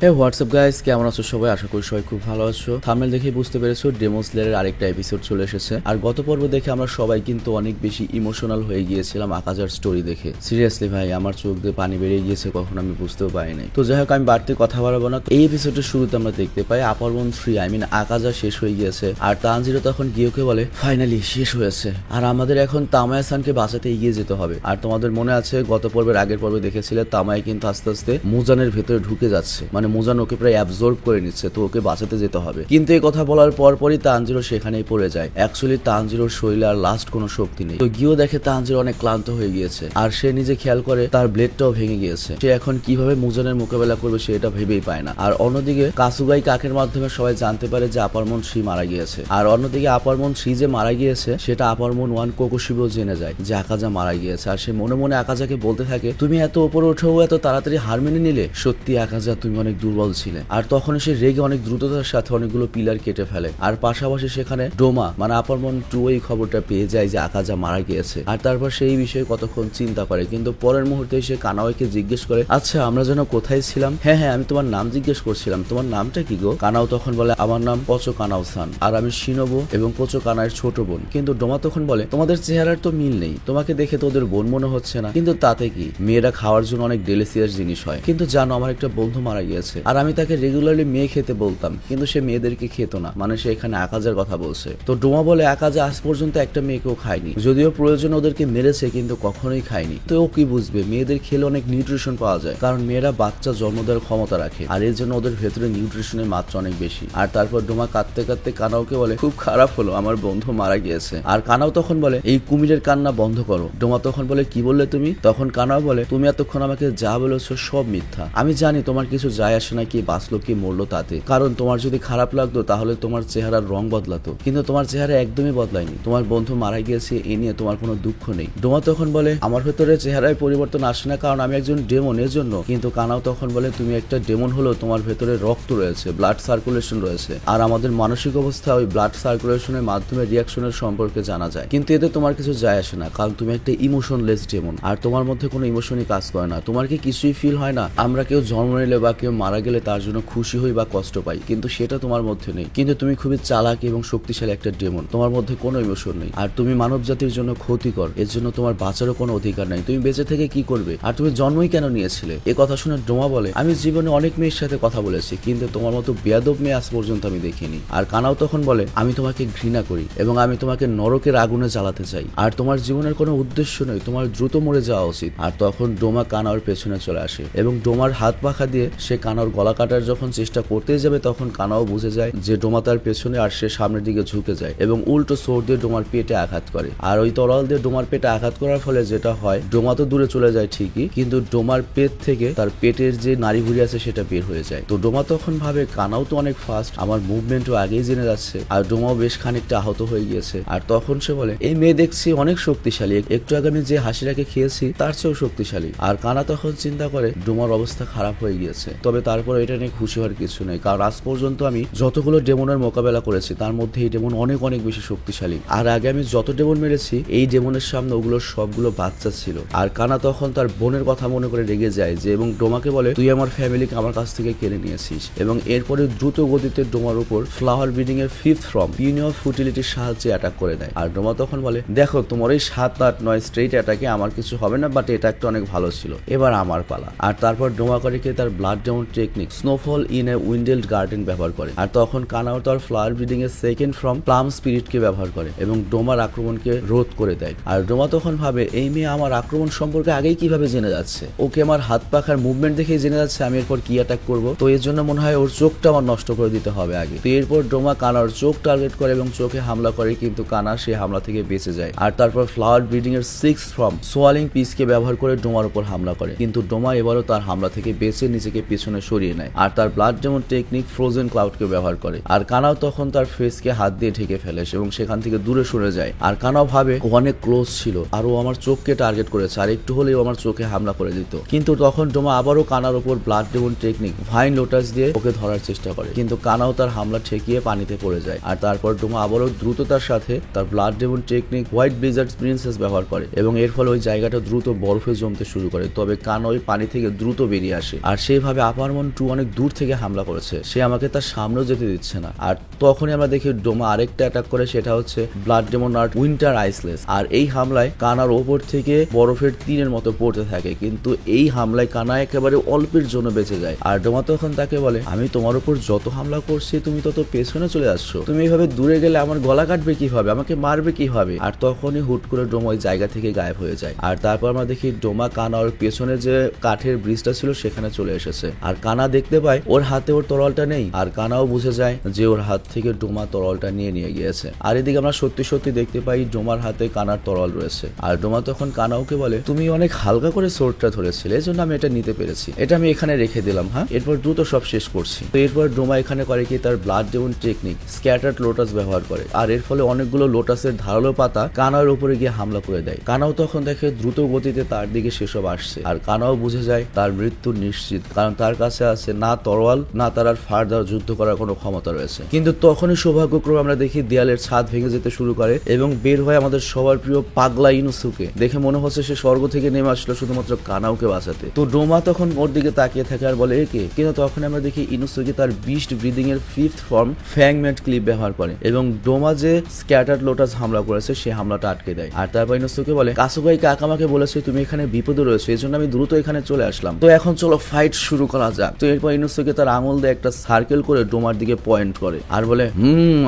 হে WhatsApp guys, কেমন আছো সবাই? আশা করি সবাই খুব ভালো আছো। থাম্বনেল দেখে বুঝতে পেরেছো ডেমন স্লেয়ারের আরেকটা এপিসোড চলে এসেছে। আর গত পর্ব দেখে আমরা সবাই কিন্তু অনেক বেশি ইমোশনাল হয়ে গিয়েছিলাম আকাজার স্টোরি দেখে। সিরিয়াসলি ভাই, আমার চোখ দিয়ে পানি বেরিয়ে গিয়েছে, কখন আমি বুঝতেও পারিনি। তো যাই হোক, আমি বাড়তি কথা বাড়াবো না। এই এপিসোডের শুরুতে আমরা দেখতে পাই আপারমন 3 আকাজা শেষ হয়ে গিয়েছে। আর তানজিরো তখন গিয়োকে বলে ফাইনালি শেষ হয়েছে, আর আমাদের এখন তামায়া সানকে বাঁচাতে এগিয়ে যেতে হবে। আর তোমাদের মনে আছে গত পর্বের আগের পর্বে দেখেছিলে তামায়া কিন্তু আস্তে আস্তে মুজানের ভেতরে ঢুকে যাচ্ছে, মানে মুজান ওকে প্রায় অ্যাবজর্ব করে নিচ্ছে, তো ওকে বাঁচাতে যেতে হবে। কিন্তু এই কথা বলার পরপরই তানজিরো সেখানেই পড়ে যায়। অ্যাকচুয়ালি তানজিরোর শরীরে আর লাস্ট কোনো শক্তি নেই। তো গিয়েও দেখে তানজিরো অনেক ক্লান্ত হয়ে গিয়েছে, আর সে নিজে খেয়াল করে তার ব্লেডটাও ভেঙে গিয়েছে। সে এখন কিভাবে মুজানের মোকাবেলা করবে সেটা ভেবেই পায় না। আর অন্যদিকে কাসুগাই কাকের মাধ্যমে সবাই জানতে পারে যে আপারমন 3 মারা গিয়েছে। আর অন্যদিকে আপারমন 3 যে মারা গিয়েছে সেটা আপারমন 1 কোকোশিবও জেনে যায় যে আকাজা মারা গিয়েছে। আর সে মনে মনে আকাজাকে বলতে থাকে, তুমি এত উপরে উঠেও এত তাড়াতাড়ি হার মেনে নিলে, সত্যি আকাজা তুমি অনেক দুর্বল ছিলে। আর তখন সে রেগে অনেক দ্রুততার সাথে অনেকগুলো পিলার কেটে ফেলে। আর পাশাপাশি সেখানে ডোমা মানে আপারমন 2 এই খবরটা পেয়ে যায় যে আকাজা মারা গিয়েছে। আর তারপর সেই বিষয়ে কতক্ষণ চিন্তা করে, কিন্তু পরের মুহূর্তে সে কানাওকে জিজ্ঞেস করে, আচ্ছা আমরা যেন কোথায় ছিলাম? হ্যাঁ হ্যাঁ, আমি তোমার নাম জিজ্ঞেস করছিলাম, তোমার নামটা কি গো? কানাও তখন বলে, আমার নাম পচো কানাও সান, আর আমি শিনোবো এবং পচো কানায়ের ছোট বোন। কিন্তু ডোমা তখন বলে, তোমাদের চেহারার তো মিল নেই, তোমাকে দেখে তো ওদের বোন মনে হচ্ছে না। কিন্তু তাতে কি, মেয়েরা খাওয়ার জন্য অনেক ডেলিসিয়াস জিনিস হয়। কিন্তু জানো, আমার একটা বন্ধু মারা গিয়েছে, আর আমি তাকে রেগুলারলি মেয়ে খেতে বলতাম, কিন্তু সে মেয়েদেরকে খেত না। মানে সে এখানে আকাজার কথা বলছে। তো ডোমা বলে, আকাজা আজ পর্যন্ত একটা মেয়েকেও খায়নি, যদিও প্রয়োজন ওদেরকে মেরেছে কিন্তু কখনোই খায়নি। তো ও কি বুঝবে, মেয়েদের খেলে অনেক নিউট্রিশন পাওয়া যায়, কারণ মেয়েরা বাচ্চা জন্ম দেওয়ার ক্ষমতা রাখে, আর এর জন্য ওদের ভেতরে নিউট্রিশনের মাত্রা অনেক বেশি। আর তারপর ডোমা কাঁদতে কাঁদতে কানাওকে বলে, খুব খারাপ হলো, আমার বন্ধু মারা গিয়েছে। আর কানাও তখন বলে, এই কুমিরের কান্না বন্ধ করো। ডোমা তখন বলে, কি বললে তুমি? তখন কানাও বলে, তুমি এতক্ষণ আমাকে যা বলেছো সব মিথ্যা। আমি জানি তোমার কিছু যায় আসে না কি বাঁচলো কি মরলো তাতে, কারণ তোমার যদি খারাপ লাগতো তাহলে তোমার চেহারার রং বদলাতো, কিন্তু তোমার চেহারা একদমই বদলায়নি। তোমার বন্ধু মারা গিয়েছে এ নিয়ে তোমার কোনো দুঃখ নেই। ডোমা তখন বলে, আমার ভেতরে চেহারায় পরিবর্তন আসে না কারণ আমি একজন ডেমন, এর জন্য। কিন্তু কানাও তখন বলে, তুমি একটা ডেমন হলেও তোমার ভেতরে রক্ত রয়েছে, ব্লাড সার্কুলেশন রয়েছে, আর আমাদের মানসিক অবস্থা ওই ব্লাড সার্কুলেশনের মাধ্যমে রিয়াকশনের সম্পর্কে জানা যায়। কিন্তু এতে তোমার কিছু যায় আসে না, কারণ তুমি একটা ইমোশনলেস ডেমন, আর তোমার মধ্যে কোনো ইমোশনই কাজ করে না। তোমার কি কিছুই ফিল হয় না? আমরা কেউ জন্ম নিলে বা কেউ মারা গেলে তার জন্য খুশি হই বা কষ্ট পাই, কিন্তু সেটা তোমার মধ্যে নেই। কিন্তু তুমি খুবই চালাক এবং শক্তিশালী একটা ডেমন, তোমার মধ্যে কোনো ইমোশন নেই, আর তুমি মানব জাতির জন্য ক্ষতিকর, এর জন্য তোমার বাঁচারও কোনো অধিকার নাই। তুমি বেঁচে থেকে কি করবে? আর তুমি জন্মই কেন নিয়েছিলে? এ কথা শুনে ডোমা বলে, আমি জীবনে অনেক মেয়ের সাথে কথা বলেছি, কিন্তু তোমার মতো বেয়াদব মেয়ে আজ পর্যন্ত আমি দেখিনি। আর কানাও তখন বলে, আমি তোমাকে ঘৃণা করি এবং আমি তোমাকে নরকের আগুনে জ্বালাতে চাই, আর তোমার জীবনের কোনো উদ্দেশ্য নেই, তোমার দ্রুত মরে যাওয়া উচিত। আর তখন ডোমা কানাওর পেছনে চলে আসে এবং ডোমার হাত পাখা দিয়ে সে কানাওর গলা কাটার যখন চেষ্টা করতেই যাবে, তখন কানাও বুঝে যায় যে ডোমা তার পেছনে, আর সে সামনের দিকে ঝুঁকে যায় এবং উল্টো সোর দিয়ে ডোমার পেটে আঘাত করে। আর ওই তরল দিয়ে ডোমার পেটে আঘাত করার ফলে যেটা হয়, ডোমা তো দূরে চলে যায় ঠিকই, কিন্তু ডোমার পেট থেকে তার পেটের যে নাড়ি ভুঁড়ি আছে সেটা বের হয়ে যায়। তো ডোমা তখন ভাবে, কানাও তো অনেক ফাস্ট, আমার মুভমেন্টও আগেই জেনে যাচ্ছে, আর ডোমাও বেশ খানিকটা আহত হয়ে গিয়েছে। আর তখন সে বলে, এই মেয়ে দেখছি অনেক শক্তিশালী, একটু আগে আমি যে হাসিটাকে খেয়েছি তার চেয়েও শক্তিশালী। আর কানা তখন চিন্তা করে ডোমার অবস্থা খারাপ হয়ে গিয়েছে, তবে তারপর এটা নিয়ে খুশি হওয়ার কিছু নেই, কারণ আজ পর্যন্ত আমি যতগুলো ডেমনের মোকাবেলা করেছি তার মধ্যে এই ডেমন অনেক অনেক বেশি শক্তিশালী, আর আগে আমি যত ডেমন মেরেছি এই ডেমনের সামনে ওগুলো সবগুলো বাচ্চা ছিল। আর কানা তখন তার বোনের কথা মনে করে রেগে যায় যে, এবং ডোমাকে বলে, তুই আমার ফ্যামিলিকে আমার কাছ থেকে কেড়ে নিয়েছিস। এবং এরপরে দ্রুত গতিতে ডোমার উপর ফ্লাওয়ার ব্রিডিং এর 5th ফর্ম পিউনি অফ ফুটিলিটির সাহায্যে অ্যাটাক করে দেয়। আর ডোমা তখন বলে, দেখো তোমার এই 7, 8, 9 স্ট্রেট অ্যাটাকে আমার কিছু হবে না, বাট এটা একটা অনেক ভালো ছিল, এবার আমার পালা। আর তারপর ডোমা করিকে তার blood demon technique snowfall in a windled garden ব্যবহার করে। আর তখন কানাও তার ফ্লাওয়ার ব্রিডিং এর 2nd ফর্ম প্লাম স্পিরিটকে ব্যবহার করে এবং ডোমার আক্রমণকে রোধ করে দেয়। আর ডোমা তখন ভাবে, এই মেয়ে আমার আক্রমণ সম্পর্কে আগেই কিভাবে জেনে যাচ্ছে? ওকে আমার হাত পাখার মুভমেন্ট দেখেই জেনে যাচ্ছে আমি এরপর কি অ্যাটাক করবো, তো এর জন্য মনে হয় ওর চোখটা আমার নষ্ট করে দিতে হবে আগে। তো এরপর ডোমা কানার চোখ টার্গেট করে এবং চোখে হামলা করে, কিন্তু কানা সেই হামলা থেকে বেঁচে যায়। আর তারপর ফ্লাওয়ার ব্রিডিং এর 6th ফর্ম সোয়ালিং পিসকে ব্যবহার করে ডোমার উপর হামলা করে, কিন্তু ডোমা এবারও তার হামলা থেকে বেঁচে নিজেকে পেছনে সরিয়ে নেয়। আর তার ব্লাড ডেমন টেকনিক ফ্রোজেন ক্লাউডকে ব্যবহার করে। আর কানাও তখন তার ফেসকে হাত দিয়ে ঢেকে ফেলে এবং সেখান থেকে দূরে সরে যায়। আর কানাও ভাবে ও অনেক ক্লোজ ছিল, আর ও আমার চোখকে টার্গেট করেছে, আর একটু হলেও আমার চোখে হামলা করে দিত। কিন্তু তখন ডোমা আবারও কানার উপর blood demon technique vine lotus দিয়ে ওকে ধরার চেষ্টা করে, কিন্তু কানাও তার হামলা ঠেকিয়ে পানিতে পড়ে যায়। আর তারপর ডোমা আবারও দ্রুততার সাথে তার blood demon technique white blizzard princess ব্যবহার করে এবং এর ফলে ওই জায়গাটা দ্রুত বরফে জমতে শুরু করে। তবে কানা ওই পানি থেকে দ্রুত বেরিয়ে আসে, আর সেইভাবে আপার আপারমন 2 অনেক দূর থেকে হামলা করেছে, সে আমাকে তার সামনেও যেতে দিচ্ছে না। আর তখনই আমরা দেখি ডোমা আরেকটা অ্যাটাক করে, সেটা হচ্ছে ব্লাড ডেমন আর উইন্টার আইসলেস। আর এই হামলায় কানার ওপর থেকে বরফের তীরের মতো পড়তে থাকে, কিন্তু এই হামলায় কানা একেবারে অল্পের জন্য বেঁচে যায়। আর ডোমা তখন তাকে বলে, আমি তোমার উপর যত হামলা করছি তুমি তত পেছনে চলে আসছো, তুমি এইভাবে দূরে গেলে আমার গলা কাটবে কিভাবে, আমাকে মারবে কিভাবে। আর তখনই হুট করে ডোমা ওই জায়গা থেকে গায়েব হয়ে যায়। আর তারপর আমরা দেখি ডোমা কানার পেছনে যে কাঠের ব্রিজটা ছিল সেখানে চলে এসেছে। আর কানা দেখতে পায় ওর হাতে ওর তরোয়ালটা নেই, আর কানাও বুঝে যায় যে ওর হাত থেকে ডোমা তরোয়ালটা নিয়ে গিয়েছে। আর এদিকে আমরা সত্যি সত্যি দেখতে পাই ডোমার হাতে কানার তরোয়াল রয়েছে। আর ডোমা তখন কানাওকে বলে, তুমি অনেক হালকা করে সোর্ডটা ধরেছিলে, এজন্য আমি এটা নিতে পেরেছি, এটা আমি এখানে রেখে দিলাম, হ্যাঁ এরপর দ্রুত সব শেষ করছি। তো এরপর ডোমা এখানে করে কি, তার blood demon technique scattered lotus ব্যবহার করে। আর এর ফলে অনেকগুলো লোটাসের ধারালো পাতা কানার উপরে গিয়ে হামলা করে দেয়। কানাও তখন দেখে দ্রুত গতিতে তার দিকে সেসব আসছে। আর কানাও বুঝে যায় তার মৃত্যু নিশ্চিত, কারণ তার কাছে আছে না তরোয়াল, না তার আর ফার্দার যুদ্ধ করার কোনো ক্ষমতা রয়েছে। কিন্তু তখনই সৌভাগ্যক্রমে আমরা দেখি দেয়ালের ছাদ ভেঙে যেতে শুরু করে এবং বের হয় আমাদের সবার প্রিয় পাগলা ইনুসুকে। দেখে মনে হচ্ছে সে স্বর্গ থেকে নেমে আসলো শুধুমাত্র কানাওকে বাঁচাতে। তো ডোমা তখন ওর দিকে তাকিয়ে থাকে আর বলে, একে। কিন্তু তখন আমরা দেখি ইনুসুকে তার বিস্ট ব্রিদিং এর 5th ফর্ম ফ্যাংমেন্ট ক্লিপ ব্যবহার করে এবং ডোমা যে স্ক্যাটার্ড লোটাস হামলা করেছে সেই হামলাটা আটকে দেয়। আর তারপর ইনুসুকে বলে, কাসুগাই কাকা আমাকে বলেছে তুমি এখানে বিপদে রয়েছে, এই জন্য আমি দ্রুত এখানে চলে আসলাম, তো এখন চলো ফাইট শুরু করা যাক। তো এরপর ইনুসুকে তার আঙুল দিয়ে একটা সার্কেল করে ডোমার দিকে পয়েন্ট করে আর বলে,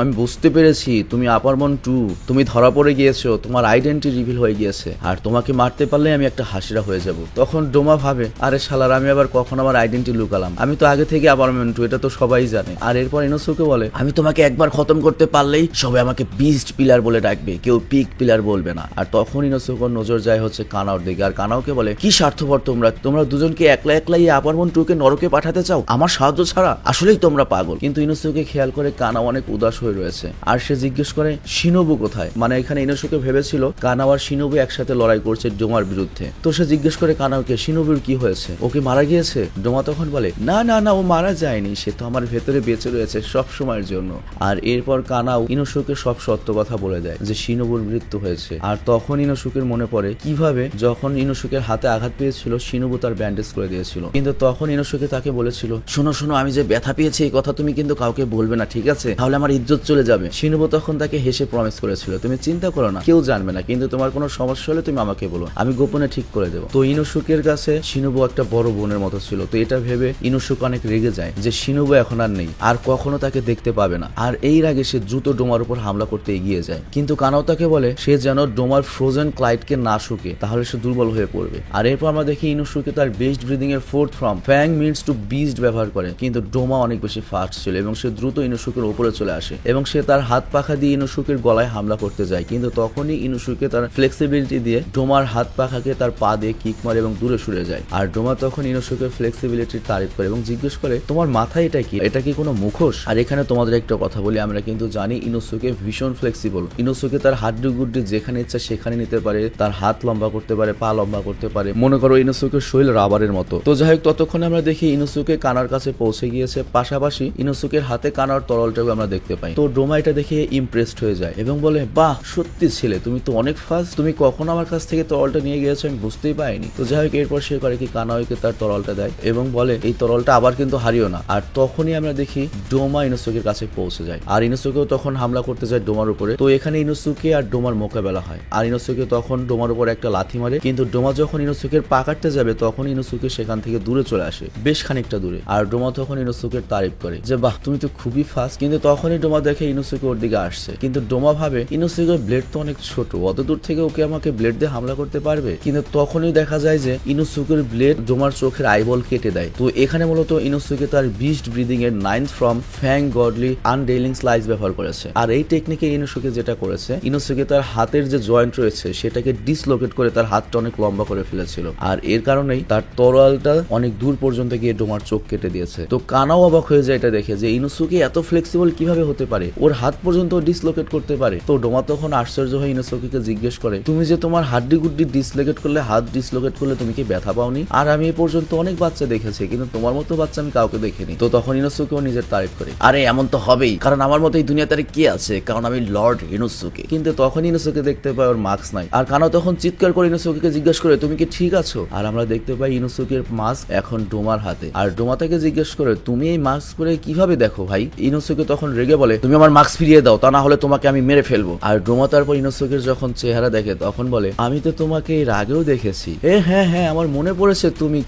আমি বুঝতে পেরেছি তুমি আপারমন 2, তুমি ধরা পড়ে গিয়েছো, তোমার আইডেন্টি রিভিল হয়ে গিয়েছে, আর তোমাকে মারতে পারলে আমি একটা হাসিরা হয়ে যাব। তখন ডোমা ভাবে, আরে শালার আমি আবার কখন আমার আইডেন্টি লুকালাম, আমি তো আগে থেকে আপারমন 2, এটা তো সবাই জানে। আর এরপর ইনুসুকে বলে, আমি তোমাকে একবার খতম করতে পারলেই সবাই আমাকে বিস্ট পিলার বলে ডাকবে, কেউ পিক পিলার বলবে না। আর তখন ইনুসুকের নজর যায় হচ্ছে কানাওর দিকে। আর কানাওকে বলে, কি স্বার্থপর তোমরা দুজনকে একলা একলাই আপারমন 2 কে নরকে পাঠাতে চাও আমার সাহায্য ছাড়া, আসলেই তোমরা পাগল। কিন্তু ইনুসুকে খেয়াল করে কানাও অনেক উদাস হয়ে রয়েছে। আর সে জিজ্ঞেস করে, শিনোবু কোথায়? মানে এখানে ইনুসুকে ভেবেছিল কানাও আর শিনোবু একসাথে লড়াই করছে ডোমার বিরুদ্ধে। তো সে জিজ্ঞেস করে কানাওকে, শিনোবুর কি হয়েছে, ও কি মারা গিয়েছে? ডোমা তখন বলে, না না না, ও মারা যায়নি, সে তো আমার ভেতরে বেঁচে রয়েছে সব সময়ের জন্য। আর এরপর কানাও ইনুসুকে সব সত্য কথা বলে দেয় যে শিনোবুর মৃত্যু হয়েছে। আর তখন ইনুসুকের মনে পড়ে কিভাবে যখন ইনুসুকের হাতে আঘাত পেয়েছিল শিনোবু তার ব্যান্ডেজ করে দিয়েছিল। কিন্তু তখন ইনুসুকে তাকে বলেছিল, শোনো শোনো, আমি যে ব্যথা পেয়েছি এই কথা তুমি কিন্তু কাউকে বলবে না, ঠিক আছে, তাহলে আমার ইজ্জত চলে যাবে। শিনোবু তখন তাকে হেসে প্রমিস করেছিল, তুমি চিন্তা করো না, কেউ জানবে না, কিন্তু তোমার কোনো সমস্যা হলে তুমি আমাকে বলো, আমি গোপনে ঠিক করে দেবো। তো ইনুসুকের কাছে শিনোবু একটা বড় বোনের মতো ছিল। তো এটা ভেবে ইনুসুকে অনেক রেগে যায় যে শিনোবু এখন আর নেই, আর কখনো তাকে দেখতে পাবে না। আর এই রাগে সে দ্রুত ডোমার উপর হামলা করতে এগিয়ে যায়। কিন্তু কানাও তাকে বলে সে যেন ডোমার ফ্রোজেন ক্লাইডকে না শুকে, তাহলে সে দুর্বল হয়ে পড়বে। আর এরপর আমরা দেখি ইনুসুকে তার বেস্ট ব্রিদিং এর 4th form fang means to beast ব্যবহার করে। কিন্তু ডোমা অনেক বেশি ফাস্ট ছিল এবং সে দ্রুত ইনুসুকের উপরে চলে আসে এবং সে তার হাত পাখা দিয়ে ইনুসুকের গলায় হামলা করতে যায়। কিন্তু তখনই ইনুসুকে তার ফ্লেক্সিবিলিটি দিয়ে ডোমার হাত পাখাকে তার পা দিয়ে কিক মারে এবং দূরে সরে যায়। আর ডোমা তখন ইনুসুকের ফ্লেক্সিবিলিটির তারিফ করে এবং জিজ্ঞেস করে, তোমার মাথায় এটা কি, এটা কি কোনো মুখোশ? আর এখানে তোমাদের একটা কথা বলি, আমরা কিন্তু জানি ইনুসুকে ভীষণ ফ্লেক্সিবল। ইনুসুকে তার হাড্ডি গুড্ডি যেখানে ইচ্ছা সেখানে নিতে পারে, তার হাত লম্বা করতে পারে, পা লম্বা করতে পারে, মনে করো ইনুসুকের শরীর রাবারের মতো। তো যাই হোক, ততক্ষণে আমরা দেখি ইনুসুকে কানার কাছে পৌঁছে গিয়েছে, পাশাপাশি ইনুসুকের হাতে কানার তরলটাও আমরা দেখতে পাই। তো ডোমা এটা দেখে ইমপ্রেসড হয়ে যায় এবং বলে, বাহ সত্যি ছেলে, তুমি তো অনেক ফাস্ট, তুমি কখন আমার কাছ থেকে তরলটা নিয়ে গিয়েছো আমি বুঝতেই পারিনি। তো যাই হোক, এরপর সে করে কি কানাওকে তার তরলটা দেয় এবং বলে, এই তরলটা আবার কিন্তু হারিও না। আর তখনই আমরা দেখি ডোমা ইনুসুকের কাছে পৌঁছে যায় আর ইনুসুকেও তখন হামলা করতে যায় ডোমার উপরে। তো এখানে ইনুসুকে আর ডোমার মোকাবেলা হয় আর ইনুসুকে তখন ডোমার উপর একটা লাথি মারে। কিন্তু ডোমা যখন ইনুসুকের পা কাটতে যাবে তখন ইনুসুকে সেখান থেকে দূরে চলে আসে, বেশ খানিকটা দূরে। আর ডোমা তখন ইনুসুকের তারিফ করে যে, বাহ তুমি তো খুবই ফাস্ট। কিন্তু তখনই ডোমা দেখে ইনুসুকে ওর দিকে আসছে, কিন্তু ডোমা ভাবে ইনুসুকের ব্লেড তো অনেক ছোট, অত দূর থেকে ওকে আমাকে ব্লেড দিয়ে হামলা করতে পারবে। কিন্তু তখনই দেখা যায় যে ইনুসুকের ব্লেড ডোমার চোখের আইবল কেটে দেয়। তো এখানে মূলত ইনুসুকে তার বিস্ট ব্রিদিং এর 9th ফর্ম ফ্যাং গডলি আনডেইলিং স্লাইস ব্যবহার করেছে। আর এই টেকনিকে ইনুসুকে যেটা করেছে, ইনুসুকে তার হাতের যে জয়েন্ট রয়েছে সেটাকে ডিসলোকেট করে তার হাতটা অনেক লম্বা করে ফেলেছিল। আর এর কারণেই তার তরোয়ালটা অনেক দূর পর্যন্ত গিয়ে ডোমার চোখ কেটে দিয়েছে। তো কানাও অবাক হয়ে যায় এটা দেখে যে ইনুসুকে এত ফ্লেক্সিবল কিভাবে হতে পারে, ওর হাত পর্যন্ত ডিসলোকেট করতে পারে। তো ডোমা তখন আশ্চর্য হয়ে ইনুসুকে জিজ্ঞেস করে, তুমি যে তোমার হাড্ডি গুড্ডি ডিসলোকেট করলে, হাত ডিসলোকেট করলে, তুমি কি ব্যথা পাওনি? আর আমি এ পর্যন্ত অনেক বাচ্চা দেখেছি কিন্তু তোমার মতো বাচ্চা আমি কাউকে দেখিনি। তো তখন ইনুসুকেও নিজের তারিফ করে, আরে এমন তো হবেই, কারণ আমার মতো এই দুনিয়াতে আর কি আছে, কারণ আমি লর্ড ইনুসুকে। কিন্তু তখন ইনুসুকে দেখতে পাই ওর মাস্ক নাই। আর কানাও তখন চিৎকার করে ইনুসুকে জিজ্ঞেস করে, তুমি কি ঠিক আছো? আর আমরা দেখতে পাই ইনুসুকের মাস্ক এখন ডোমার হাতে। আর ডোমা তাকে জিজ্ঞেস করে তুমি এই মাস্ক পরে কিভাবে দেখো ভাই? ইনোসুকে তখন রেগে বলে তুমি আমার মাস্ক ফিরিয়ে দাও, তা না হলে তোমাকে আমি মেরে ফেলবো। আর ডোমা তারপর ইনোসুকের যখন চেহারা দেখে তখন বলে আমি তো তোমাকে এর আগেও দেখেছি। হ্যাঁ হ্যাঁ আমার মনে পড়েছে তুমি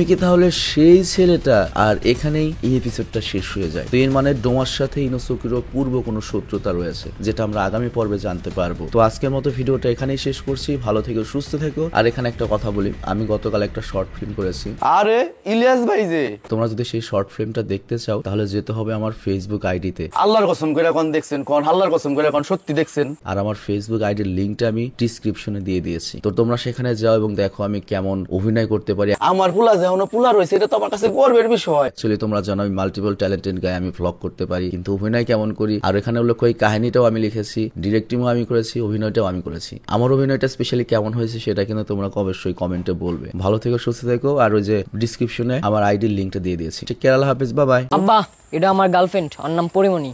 কি তাহলে সেই ছেলেটা। আর এখানেই এই এপিসোডটা শেষ হয়ে যায়। তো এর মানে ডোমার সাথে ইনোসুকেরও পূর্ব কোনো শত্রুতা রয়েছে, যেটা আমরা আগামী পর্বে জানতে পারবো। তো আজকের মতো ভিডিওটা এখানেই শেষ করছি। ভালো থেকো, সুস্থ থেকো। আর এখানে একটা কথা বলি, আমি গতকাল একটা শর্ট ফিল্ম করেছি। আরে ইলিয়াস ভাই যে, তোমরা যদি সেই শর্ট ফিল্মটা দেখতে চাও তাহলে যেতে হবে আমার ফেসবুক আইডিতে। আল্লাহর কসম করে কোন দেখছেন, কোন আল্লাহর কসম করে কোন সত্যি দেখছেন? আর আমার ফেসবুক আইডির লিঙ্কটা আমি ডিসক্রিপশনে দিয়ে দিয়েছি। তো তোমরা সেখানে যাও এবং দেখো আমি কেমন অভিনয় করতে পারি। আমার পুলা যেমন পুলা রয়েছে, এটা তো আমার কাছে গর্বের বিষয়। অ্যাকচুয়ালি তোমরা জানো আমি মাল্টিপল ট্যালেন্টেড গায়ে, আমি ভ্লগ করতে পারি, কিন্তু অভিনয় কেমন করি। আর এখানে হলো কই কাহিনীটাও আমি লিখেছি, ডিরেক্টিংও আমি করেছি, অভিনয়টাও আমি করেছি। আমার অভিনয়টা স্পেশালি কেমন হয়েছে সেটা কিন্তু তোমরা অবশ্যই কমেন্টে বলবে। ভালো থেকো, সুস্থ থেকো। আর ওই যে ডিসক্রিপশনে আমার আইডির লিঙ্কটা দিয়ে দিয়েছি। ঠিক, আল্লাহ হাফেজ, বাই বাই। আব্বা, এটা আমার গার্লফ্রেন্ড, ওর নাম পরিমণি।